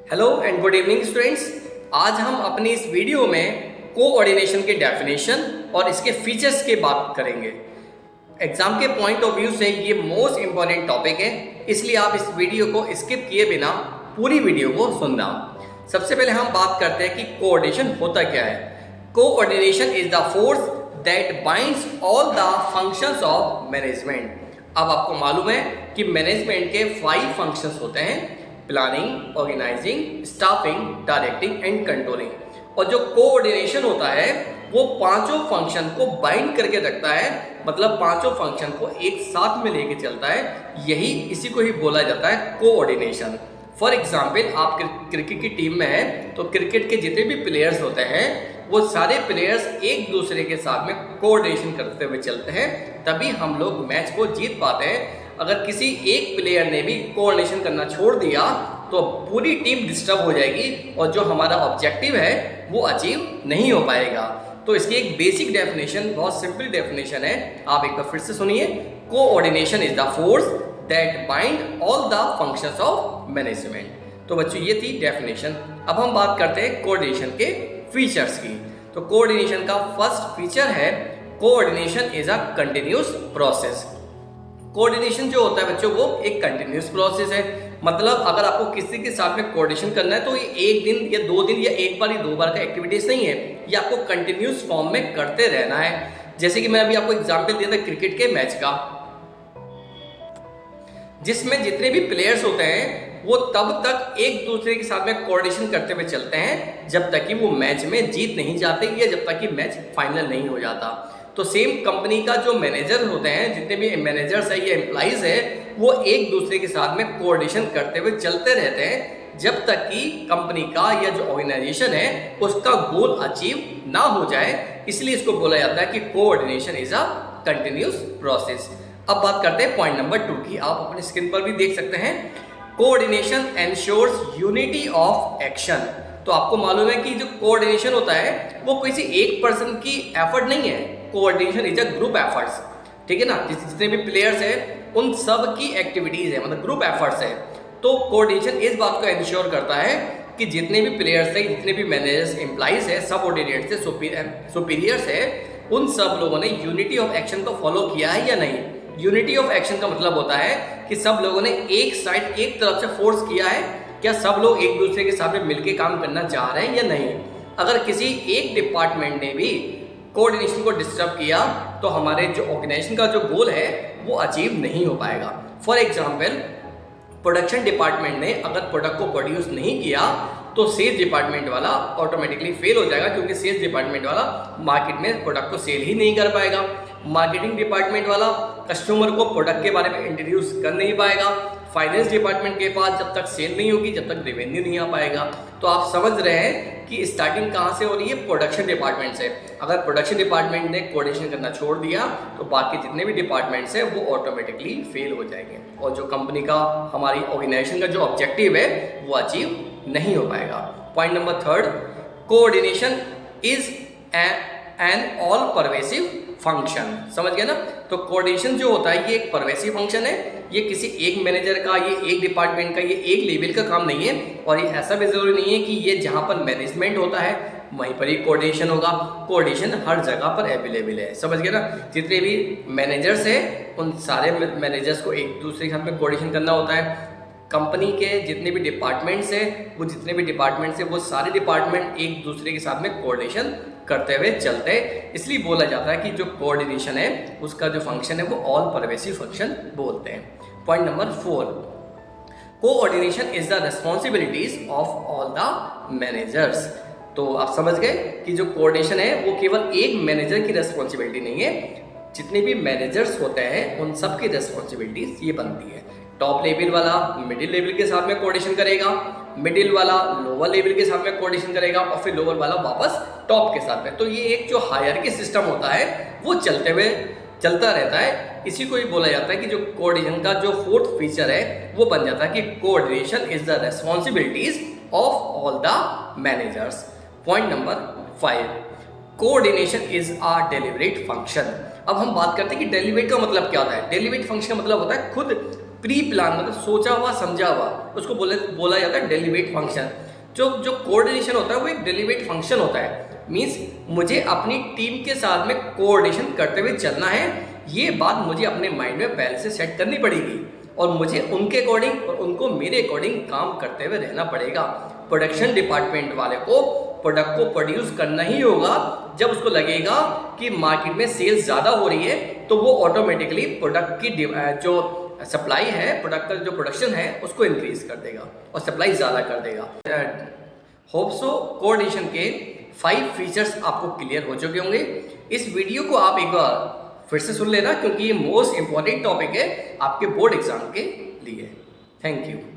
Hello and good evening students. आज हम अपनी इस वीडियो में कोऑर्डिनेशन के डेफिनेशन और इसके फीचर्स की बात करेंगे। एग्जाम के पॉइंट ऑफ व्यू से ये मोस्ट इंपॉर्टेंट टॉपिक है, इसलिए आप इस वीडियो को स्किप किए बिना पूरी वीडियो को सुनना। सबसे पहले हम बात करते हैं कि कोऑर्डिनेशन होता क्या है। Coordination is the force that binds all the functions of management. अब आपको मालूम है कि मैनेजमेंट के 5 फंक्शंस होते हैं: planning, organising, staffing, directing and controlling. और जो कोऑर्डिनेशन होता है वो पांचों फंक्शन को बाइंड करके रखता है, मतलब पांचों फंक्शन को एक साथ में लेके चलता है। इसी को ही बोला जाता है कोऑर्डिनेशन। फॉर एग्जाम्पल, आप क्रिकेट की टीम में हैं तो क्रिकेट के जितने भी प्लेयर्स होते हैं वो सारे प्लेयर्स एक दूसरे के साथ में कोऑर्डिनेशन करते हुए चलते हैं, तभी हम लोग मैच को जीत पाते हैं। अगर किसी एक प्लेयर ने भी कोऑर्डिनेशन करना छोड़ दिया तो पूरी टीम डिस्टर्ब हो जाएगी और जो हमारा ऑब्जेक्टिव है वो अचीव नहीं हो पाएगा। तो इसकी एक बेसिक डेफिनेशन, बहुत सिंपल डेफिनेशन है, आप एक बार फिर से सुनिए। Coordination is the force that bind all the functions of management. तो बच्चों ये थी डेफिनेशन। अब हम बात करते हैं कोऑर्डिनेशन के फीचर्स की। तो कोऑर्डिनेशन का फर्स्ट फीचर है coordination is a continuous process. Coordination जो होता है बच्चों वो एक कंटिन्यूअस प्रोसेस है। मतलब अगर आपको किसी के साथ में कोऑर्डिनेशन करना है तो ये एक दिन या 2 दिन या एक बार या 2 बार का एक्टिविटीज नहीं है, ये आपको कंटिन्यूअस फॉर्म में करते रहना है। जैसे कि मैं अभी आपको एग्जांपल दिया था क्रिकेट के मैच का, जिसमें जितने भी प्लेयर्स होते हैं वो तब तक एक दूसरे के साथ में कोऑर्डिनेशन करते हुए चलते हैं जब तक कि वो मैच में जीत नहीं जाते या जब तक कि मैच फाइनल नहीं हो जाता। तो सेम कंपनी का जो मैनेजर होते हैं, जितने भी मैनेजर्स है या एम्प्लॉइज है, वो एक दूसरे के साथ में कोऑर्डिनेशन करते हुए चलते रहते हैं जब तक कि कंपनी का या जो ऑर्गेनाइजेशन है उसका गोल अचीव ना हो जाए। इसलिए इसको बोला जाता है कि coordination is a continuous process. अब बात करते हैं पॉइंट नंबर 2 की। आप अपने स्क्रीन पर भी देख सकते हैं। Coordination ensures unity of action. तो आपको मालूम है कि जो कोऑर्डिनेशन होता है वो किसी एक पर्सन की एफर्ट नहीं है। Coordination is a group efforts, ठीक है ना। जितने भी प्लेयर्स हैं उन सब की एक्टिविटीज है, मतलब ग्रुप एफर्ट्स है। तो कोऑर्डिनेशन इस बात को एंश्योर करता है कि जितने भी प्लेयर्स है, जितने भी मैनेजर्स, एम्प्लॉइज है, सबऑर्डिनेट्स है, सुपीरियर्स है, उन सब लोगों ने यूनिटी ऑफ एक्शन को फॉलो किया है या नहीं। यूनिटी ऑफ एक्शन का मतलब होता है कि सब लोगों ने एक साइड, एक तरफ से फोर्स किया है, क्या सब लोग एक दूसरे के साथ में मिलकर काम करना चाह रहे हैं या नहीं। अगर किसी एक डिपार्टमेंट ने भी कोऑर्डिनेशन को डिस्टर्ब किया तो हमारे जो ऑर्गेनाइजेशन का जो गोल है वो अचीव नहीं हो पाएगा। फॉर एग्जाम्पल, प्रोडक्शन डिपार्टमेंट ने अगर प्रोडक्ट को प्रोड्यूस नहीं किया तो सेल्स डिपार्टमेंट वाला ऑटोमेटिकली फेल हो जाएगा, क्योंकि सेल्स डिपार्टमेंट वाला मार्केट में प्रोडक्ट को सेल ही नहीं कर पाएगा। मार्केटिंग डिपार्टमेंट वाला कस्टमर को प्रोडक्ट के बारे में इंट्रोड्यूस कर नहीं पाएगा। फाइनेंस डिपार्टमेंट के पास जब तक सेल नहीं होगी, जब तक रेवेन्यू नहीं आ पाएगा। तो आप समझ रहे हैं कि स्टार्टिंग कहाँ से हो रही है, प्रोडक्शन डिपार्टमेंट से। अगर प्रोडक्शन डिपार्टमेंट ने कोऑर्डिनेशन करना छोड़ दिया तो बाकी जितने भी डिपार्टमेंट्स हैं वो ऑटोमेटिकली फेल हो जाएंगे और जो कंपनी का, हमारी ऑर्गेनाइजेशन का जो ऑब्जेक्टिव है वो अचीव नहीं हो पाएगा। Point number 3, coordination is an all pervasive function. समझ गए ना। तो कोऑर्डिनेशन जो होता है ये एक परवेसिव फंक्शन है। ये किसी एक मैनेजर का, ये एक डिपार्टमेंट का, ये एक लेवल का काम नहीं है। और ये ऐसा भी जरूरी नहीं है कि ये जहाँ पर मैनेजमेंट होता है वहीं पर ही कोऑर्डिनेशन होगा। कोऑर्डिनेशन हर जगह पर अवेलेबल है। समझ गए ना। जितने भी मैनेजर्स हैं उन सारे मैनेजर्स को एक दूसरे के साथ में कोऑर्डिनेशन करना होता है। कंपनी के जितने भी डिपार्टमेंट्स हैं, वो जितने भी डिपार्टमेंट्स हैं वो सारे डिपार्टमेंट एक दूसरे के साथ में कोऑर्डिनेशन करते हुए चलते हैं। इसलिए बोला जाता है कि जो कोऑर्डिनेशन है उसका जो फंक्शन है वो ऑल परवेसिव फंक्शन बोलते हैं। Point number 4, coordination is the responsibilities of all the managers. तो आप समझ गए कि जो कोऑर्डिनेशन है वो केवल एक मैनेजर की रिस्पॉन्सिबिलिटी नहीं है, जितने भी मैनेजर्स होते हैं उन सब की रिस्पॉन्सिबिलिटीज ये बनती है। टॉप लेवल वाला मिडिल लेवल के साथ में कोऑर्डिनेशन करेगा, मिडिल वाला लोअर लेवल के साथ में कोऑर्डिनेशन करेगा और फिर लोअर वाला वापस टॉप के साथ में। तो ये एक जो हायरार्की सिस्टम होता है वो चलता रहता है। इसी को ही बोला जाता है कि जो कोऑर्डिनेशन का जो 4th फीचर है वो बन जाता है कि coordination is the responsibilities of all the managers. Point number 5, coordination is a deliberate function. अब हम बात करते हैं कि डेलिब्रेट का मतलब क्या होता है। डेलिब्रेट फंक्शन का मतलब होता है खुद प्री प्लान मतलब सोचा हुआ समझा हुआ, उसको बोला जाता है डेलीब्रेट फंक्शन। जो कोऑर्डिनेशन होता है वो एक डेलीब्रेट फंक्शन होता है। मीन्स मुझे अपनी टीम के साथ में कोऑर्डिनेशन करते हुए चलना है, ये बात मुझे अपने माइंड में पहले से सेट करनी पड़ेगी और मुझे उनके अकॉर्डिंग और उनको मेरे अकॉर्डिंग काम करते हुए रहना पड़ेगा। प्रोडक्शन डिपार्टमेंट वाले को प्रोडक्ट को प्रोड्यूस करना ही होगा जब उसको लगेगा कि मार्केट में सेल्स ज़्यादा हो रही है, तो वो ऑटोमेटिकली प्रोडक्ट की जो सप्लाई है, प्रोडक्ट का जो प्रोडक्शन है उसको इंक्रीज कर देगा और सप्लाई ज़्यादा कर देगा। होप सो कोऑर्डिनेशन के 5 फीचर्स आपको क्लियर हो चुके होंगे। इस वीडियो को आप एक बार फिर से सुन लेना क्योंकि ये मोस्ट इंपॉर्टेंट टॉपिक है आपके बोर्ड एग्जाम के लिए। Thank you.